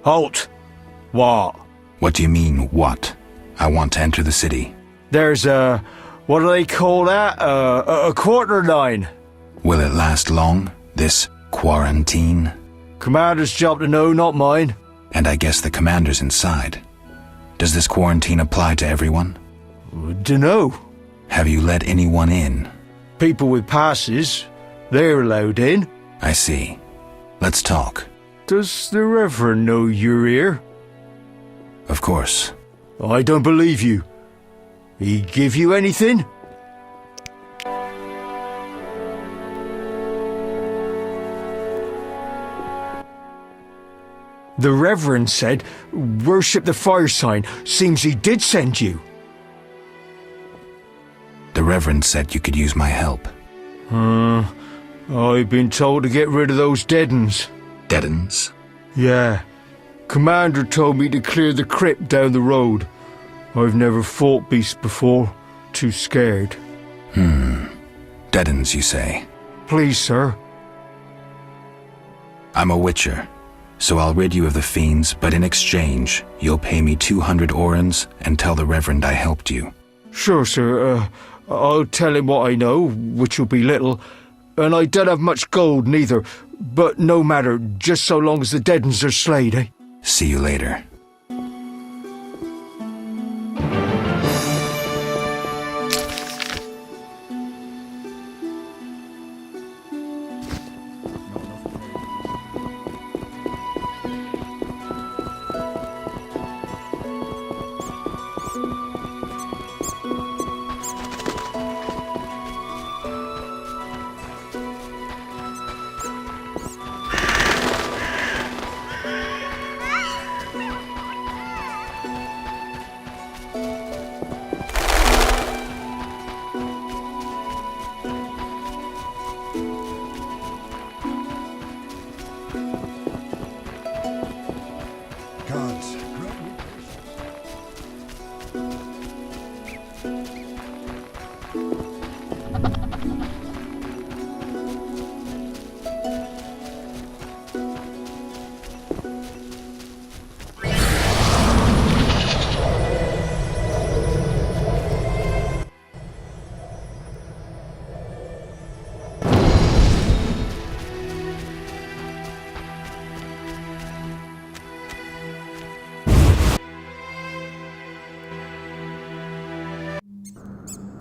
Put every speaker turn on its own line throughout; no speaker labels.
Halt! What?
What do you mean, what? I want to enter the city.
There's what do they call that? A quarter line.
Will it last long, this quarantine?
Commander's job to know, not mine.
And I guess the commander's inside. Does this quarantine apply to everyone?
Dunno.
Have you let anyone in?
People with passes, they're allowed in.
I see. Let's talk.
Does the Reverend know you're here?
Of course.
I don't believe you. He give you anything? The Reverend said, worship the fire sign. Seems he did send you.
The Reverend said you could use my help.
I've been told to get rid of those dead uns.
Dead uns?
Yeah. Commander told me to clear the crypt down the road. I've never fought beasts before. Too scared.
Dead uns, you say?
Please, sir.
I'm a witcher, so I'll rid you of the fiends, but in exchange, you'll pay me 200 orens and tell the Reverend I helped you.
Sure, sir. I'll tell him what I know, which will be little, and I don't have much gold neither, but no matter, just so long as the dead uns are slayed, eh?
See you later.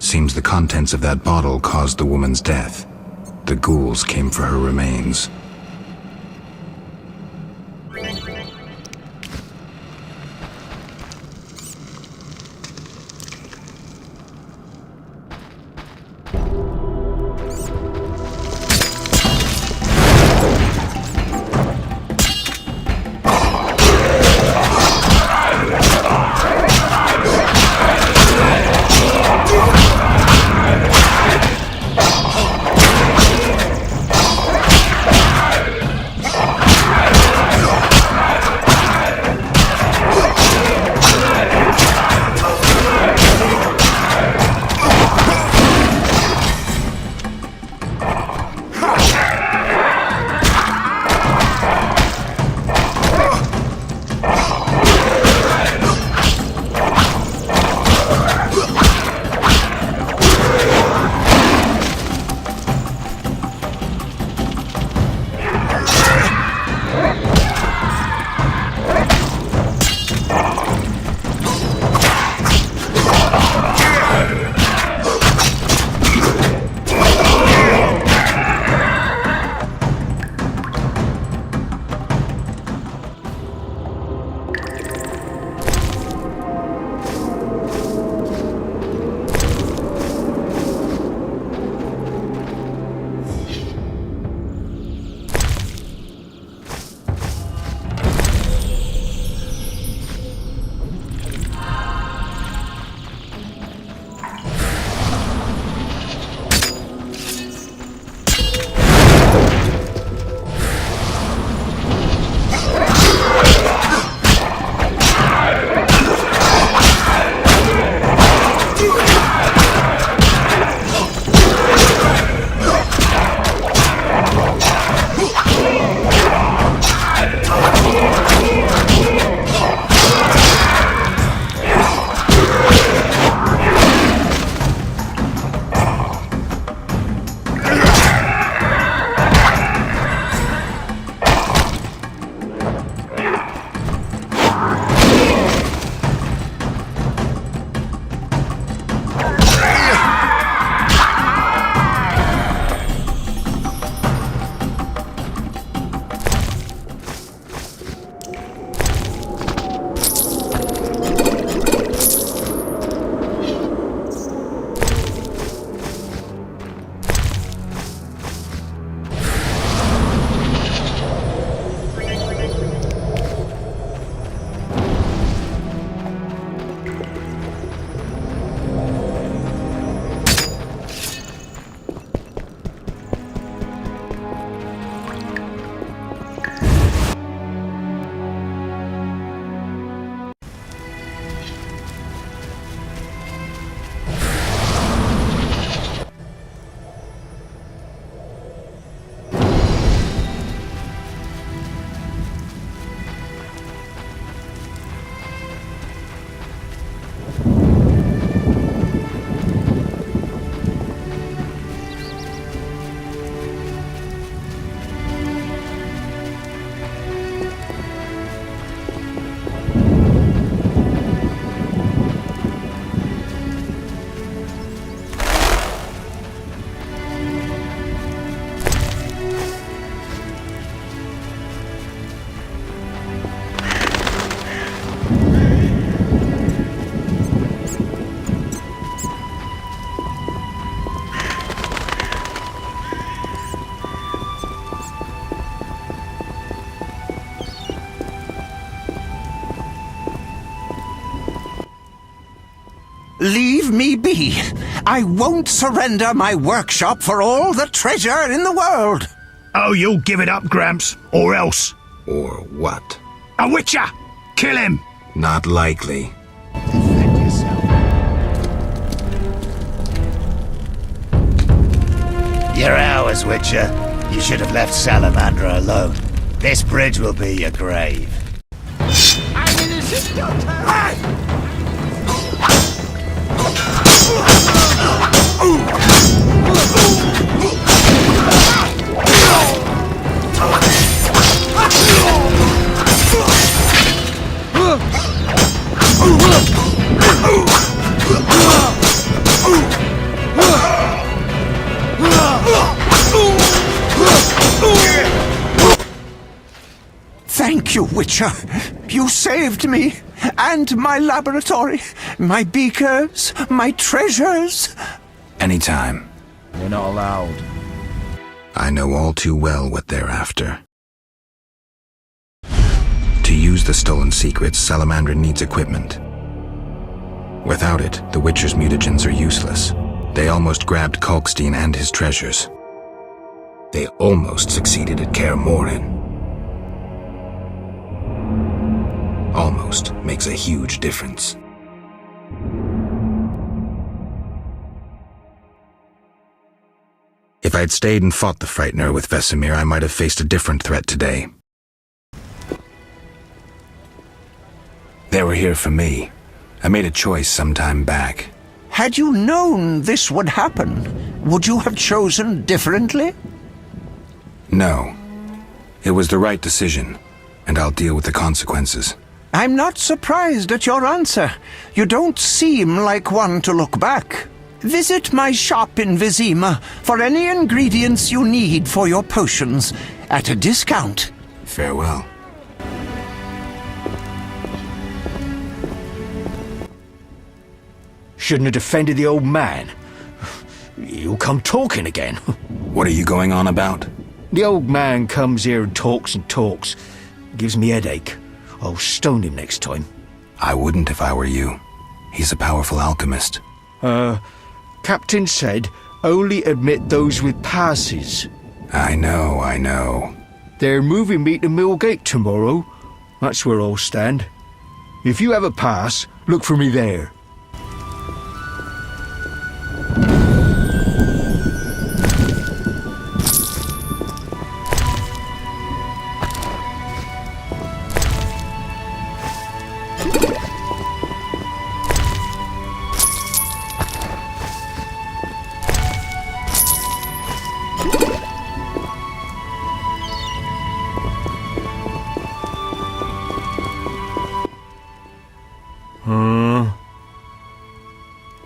Seems the contents of that bottle caused the woman's death. The ghouls came for her remains.
Leave me be. I won't surrender my workshop for all the treasure in the world.
Oh, you'll give it up, Gramps, or else.
Or what?
A witcher! Kill him!
Not likely.
Defend yourself.
You're ours, Witcher. You should have left Salamander alone. This bridge will be your grave.
Thank you, Witcher. You saved me, and my laboratory, my beakers, my treasures.
Anytime.
You're not allowed.
I know all too well what they're after. To use the stolen secrets, Salamander needs equipment. Without it, the Witcher's mutagens are useless. They almost grabbed Kalkstein and his treasures. They almost succeeded at Kaer Morhen. Almost makes a huge difference. If I'd stayed and fought the Frightener with Vesemir, I might have faced a different threat today. They were here for me. I made a choice some time back.
Had you known this would happen, would you have chosen differently?
No. It was the right decision, and I'll deal with the consequences.
I'm not surprised at your answer. You don't seem like one to look back. Visit my shop in Vizima for any ingredients you need for your potions at a discount.
Farewell.
Shouldn't have defended the old man. He'll come talking again.
What are you going on about?
The old man comes here and talks. Gives me headache. I'll stone him next time.
I wouldn't if I were you. He's a powerful alchemist.
Captain said only admit those with passes.
I know.
They're moving me to Millgate tomorrow. That's where I'll stand. If you have a pass, look for me there.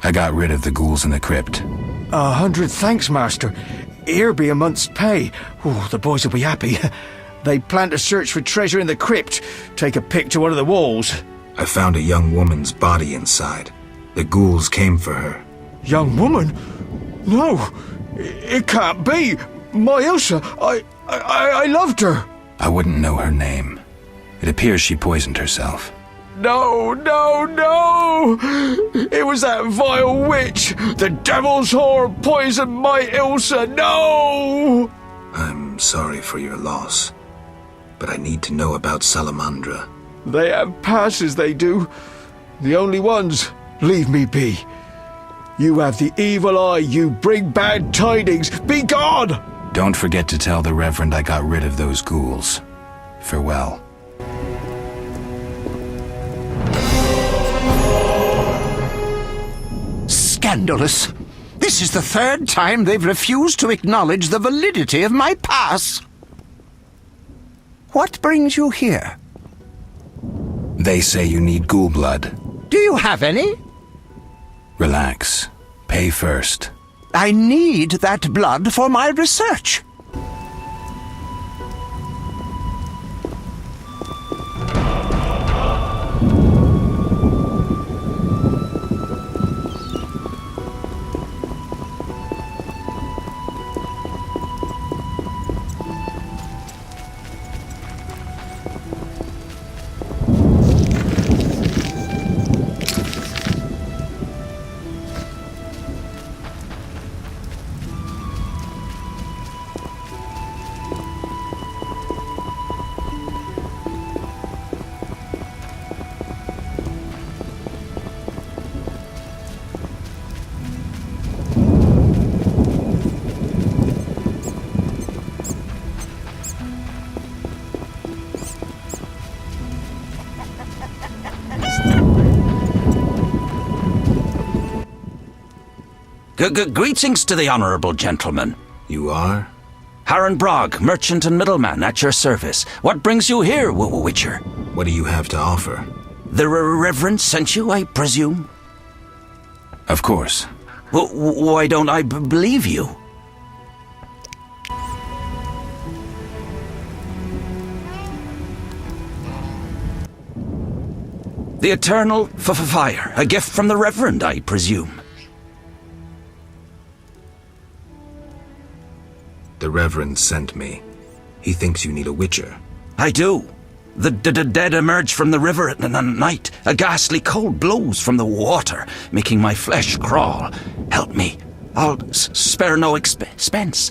I got rid of the ghouls in the crypt.
100 thanks, Master. Here be a month's pay. Oh, the boys will be happy. They plan to search for treasure in the crypt. Take a pic to one of the walls.
I found a young woman's body inside. The ghouls came for her.
Young woman? No, it can't be. My Ilsa, I loved her.
I wouldn't know her name. It appears she poisoned herself.
No! It was that vile witch! The devil's whore poisoned my Ilsa! No!
I'm sorry for your loss, but I need to know about Salamandra.
They have passes, they do. The only ones. Leave me be. You have the evil eye, you bring bad tidings. Be gone!
Don't forget to tell the Reverend I got rid of those ghouls. Farewell.
Scandalous. This is the third time they've refused to acknowledge the validity of my pass. What brings you here?
They say you need ghoul blood.
Do you have any?
Relax. Pay first.
I need that blood for my research.
Greetings to the honourable gentleman.
You are?
Harren Brog, merchant and middleman, at your service. What brings you here, Witcher?
What do you have to offer?
The Reverend sent you, I presume?
Of course.
Why don't I believe you? The Eternal Fire, a gift from the Reverend, I presume.
The Reverend sent me. He thinks you need a Witcher.
I do. The dead emerge from the river at night. A ghastly cold blows from the water, making my flesh crawl. Help me. I'll spare no expense.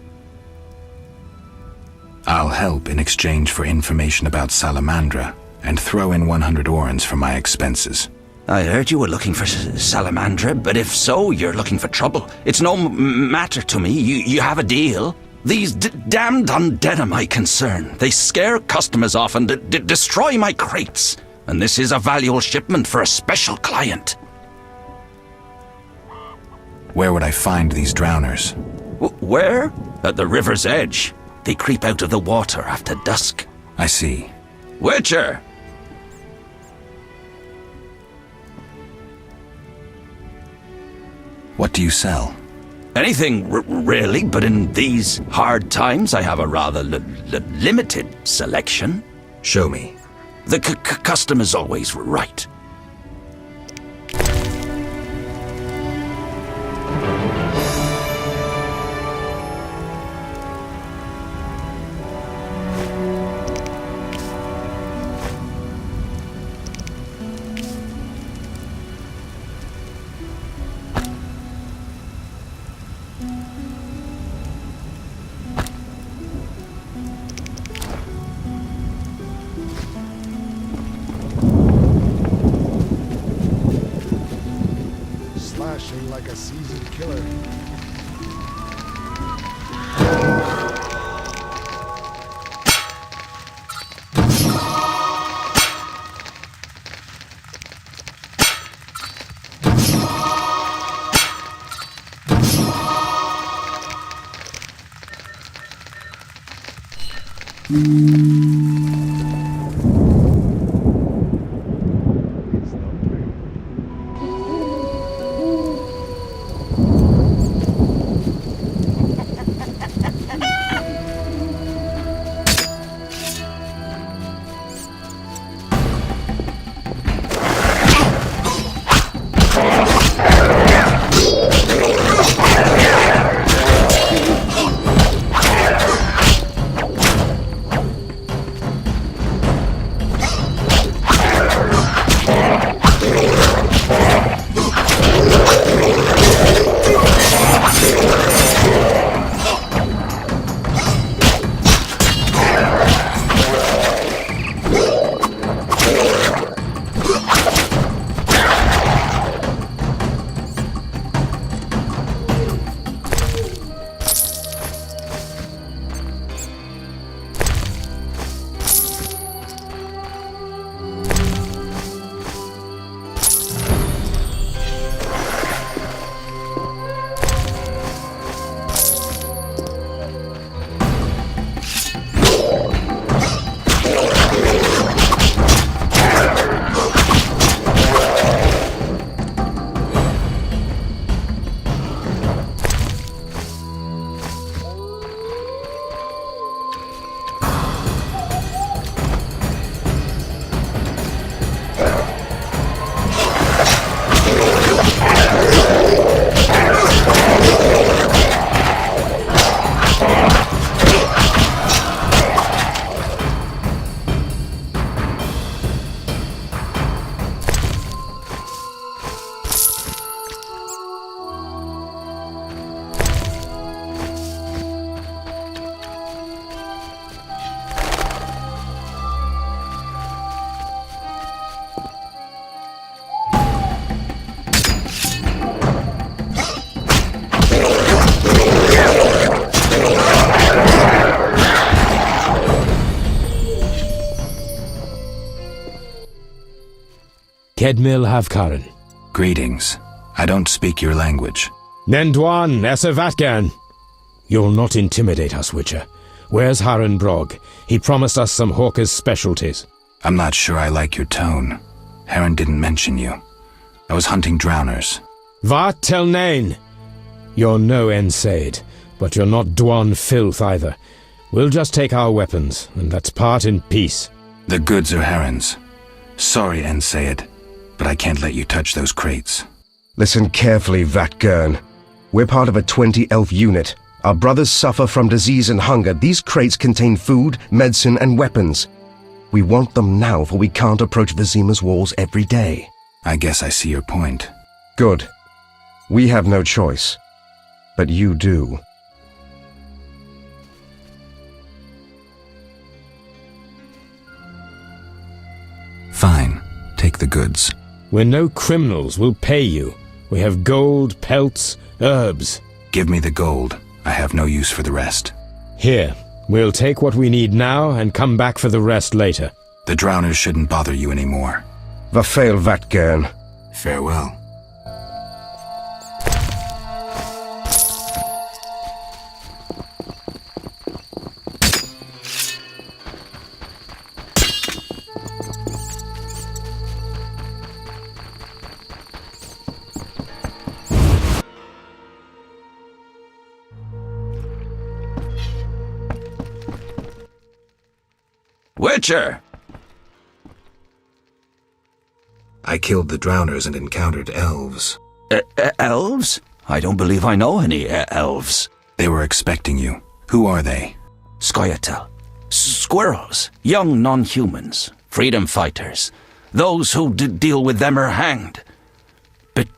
I'll help in exchange for information about Salamander, and throw in 100 orens for my expenses.
I heard you were looking for Salamander, but if so, you're looking for trouble. It's no matter to me. You have a deal. These damned undead are my concern. They scare customers off and destroy my crates. And this is a valuable shipment for a special client.
Where would I find these drowners?
Where? At the river's edge. They creep out of the water after dusk.
I see.
Witcher!
What do you sell?
Anything, really, but in these hard times I have a rather limited selection.
Show me.
The customer's always right.
Slashing like a seasoned killer.
Kedmil Havkaran.
Greetings. I don't speak your language.
Nenduan, Vatgan. You'll not intimidate us, Witcher. Where's Harren Brog? He promised us some hawker's specialties.
I'm not sure I like your tone. Harren didn't mention you. I was hunting drowners.
Vat tel nein. You're no Ensaid, but you're not Dwan filth either. We'll just take our weapons, and let's part in peace.
The goods are Harren's. Sorry, Ensaid, but I can't let you touch those crates.
Listen carefully, Vatgern. We're part of a 20-elf unit. Our brothers suffer from disease and hunger. These crates contain food, medicine, and weapons. We want them now, for we can't approach Vizima's walls every day.
I guess I see your point.
Good. We have no choice. But you do.
Fine. Take the goods.
We're no criminals. We'll pay you. We have gold, pelts, herbs.
Give me the gold. I have no use for the rest.
Here. We'll take what we need now and come back for the rest later.
The drowners shouldn't bother you anymore.
Vafail Vatgern.
Farewell.
Witcher!
I killed the drowners and encountered elves.
Elves? I don't believe I know any elves.
They were expecting you. Who are they?
Scoia'tael. Squirrels. Young non-humans. Freedom fighters. Those who deal with them are hanged.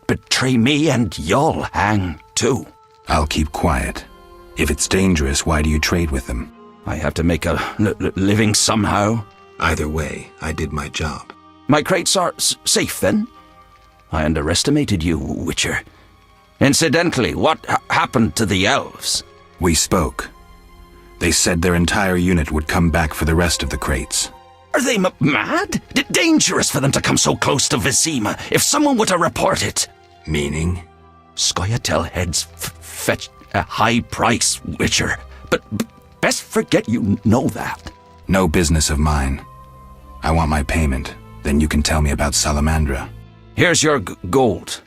Betray me and you'll hang too.
I'll keep quiet. If it's dangerous, why do you trade with them?
I have to make a living somehow.
Either way, I did my job.
My crates are safe, then? I underestimated you, Witcher. Incidentally, what happened to the elves?
We spoke. They said their entire unit would come back for the rest of the crates.
Are they mad? Dangerous for them to come so close to Vizima. If someone were to report it.
Meaning?
Scoia'tael heads fetch a high price, Witcher. But best forget you know that.
No business of mine. I want my payment. Then you can tell me about Salamandra.
Here's your gold.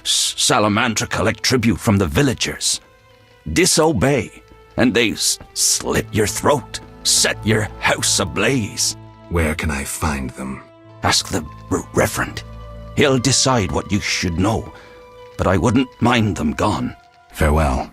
Salamandra collect tribute from the villagers. Disobey, and they slit your throat, set your house ablaze.
Where can I find them?
Ask the Reverend. He'll decide what you should know, but I wouldn't mind them gone.
Farewell.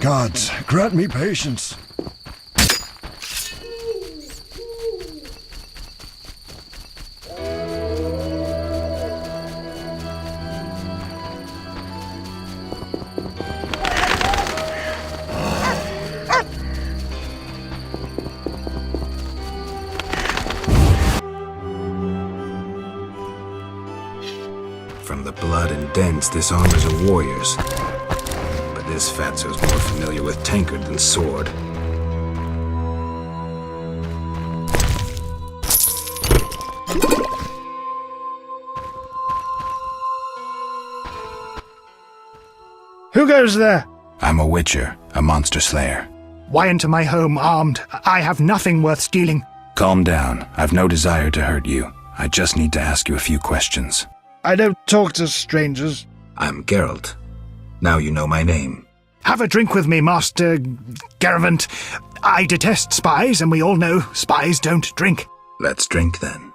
Gods, grant me patience.
From the blood and dents, this armor's of warriors. But this fatso's more familiar with tankard than sword.
Who goes there?
I'm a witcher, a monster slayer.
Why enter my home armed? I have nothing worth stealing.
Calm down. I've no desire to hurt you. I just need to ask you a few questions.
I don't talk to strangers.
I'm Geralt. Now you know my name.
Have a drink with me, Master Garavant. I detest spies, and we all know spies don't drink.
Let's drink then.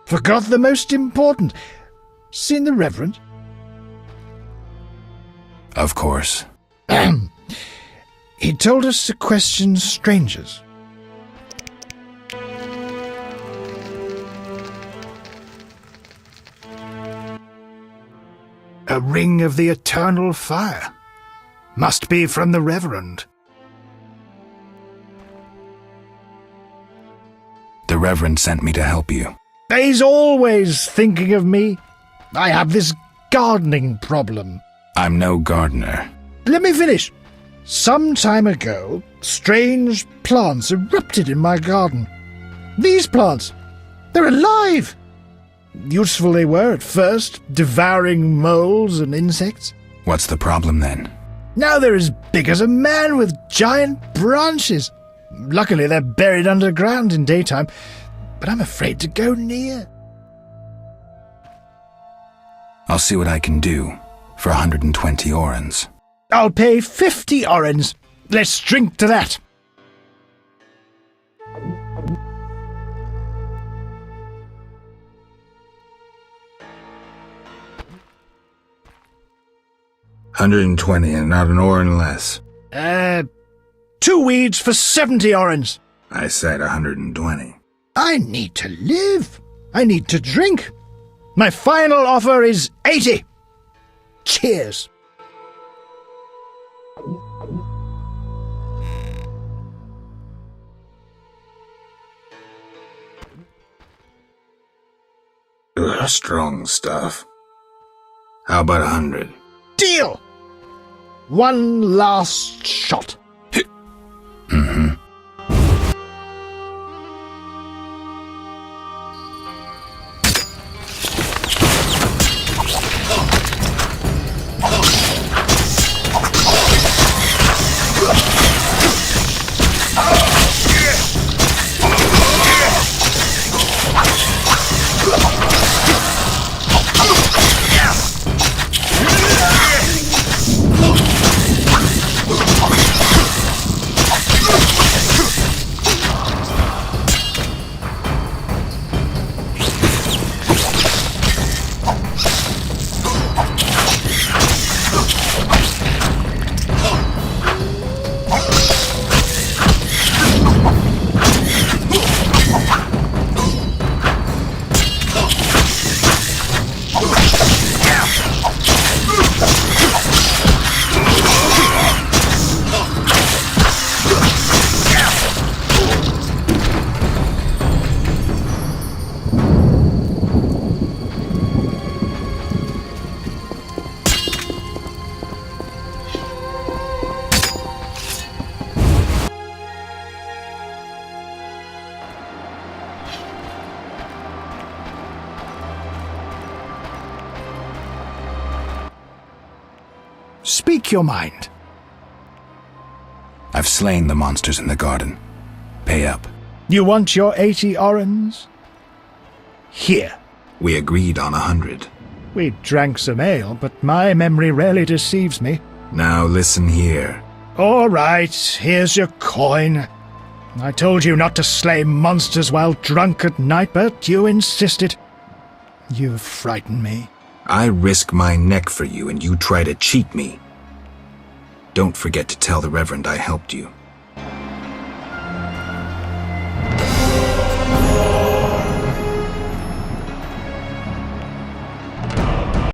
Forgot the most important. Seen the Reverend?
Of course.
He told us to question strangers. A ring of the eternal fire. Must be from the Reverend.
The Reverend sent me to help you.
He's always thinking of me. I have this gardening problem.
I'm no gardener.
Let me finish. Some time ago, strange plants erupted in my garden. These plants, they're alive. Useful they were at first, devouring moles and insects.
What's the problem then?
Now they're as big as a man with giant branches. Luckily, they're buried underground in daytime, but I'm afraid to go near.
I'll see what I can do for 120 orens.
I'll pay 50 orens. Let's drink to that.
$120 and not an oren less.
2 weeds for 70 orens.
I said 120.
I need to live. I need to drink. My final offer is 80. Cheers.
Ugh, strong stuff. How about 100?
Deal. One last shot.
Mm-hmm.
Speak your mind.
I've slain the monsters in the garden. Pay up.
You want your 80 orens? Here.
We agreed on 100.
We drank some ale, but my memory rarely deceives me.
Now listen here.
All right, here's your coin. I told you not to slay monsters while drunk at night, but you insisted. You frightened me.
I risk my neck for you and you try to cheat me. Don't forget to tell the Reverend I helped you.